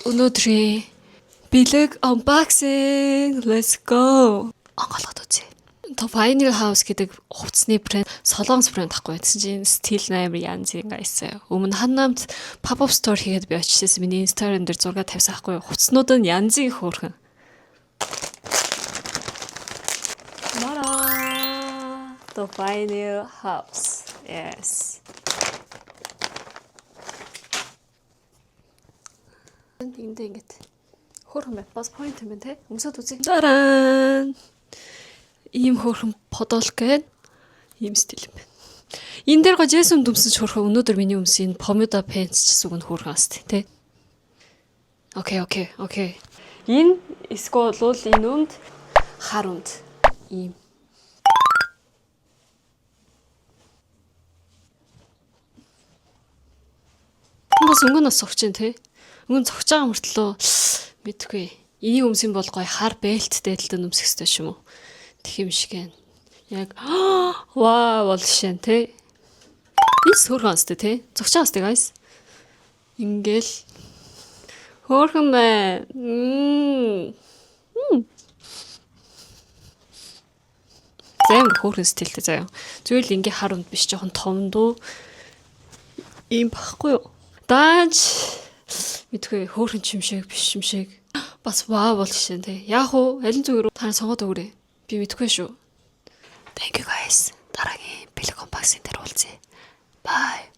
өнөөдрийн бэлэг unboxing. Let's go. Ангалаад үзье. The Vinyl House гэдэг хувцсны брэнд, солонгос брэнд ахгүй. Тэгсэн чинь стил амар янз ингээ 있어요. Өмнө Ханнамд pop-up store хийгээд би очижсэн. Миний Instagram дээр зураг тавьсан ахгүй. Хувцснууд нь янзын хөөрхөн. Мара. The Vinyl House. Yes. Ингээд хөөрхөн байт. Бас point юм те. Өмсөд үзье. Таран. Ийм хөөрхөн подол гээд ийм стил юм байна. Энэ дээр гоо Джейсон дүмсэж хөөрхөн өнөөдөр миний өмсөн Pomada Pants ч зүг нь хөөрхөн аст тий. Окей. Энэ эсвэл энэ үнд хар үнд ийм. Бас өнгөнөөс зогч जैन тий. Өнгөн зогч байгаа мөртлөө мэдгүй. Энийг өмсөн бол гоё хар бэлттэй дэлтэн өмсөх хэрэгтэй юм уу? Тхим шиг яг вау бол шин тий. Ис хөрхөнстэй тий. Зогч байгаас тий guys. Ингээл хөөрхөн бай. Зэм хөөрхөн стилтэй заяа. Зүгээр л ингээ хар унд биш жоохон том дүү. Ийм багхгүй юу? Дааж мэдгүй хөөрхөн юм шиг биш юм шиг. Бас вау бол шин тий. Яг уу аль зүгээр та сонгоод өгөөрэй. Би мэдгүй шүү. Thank you guys. Дараагийн бэлэг unboxing дээр уулзъя. Bye.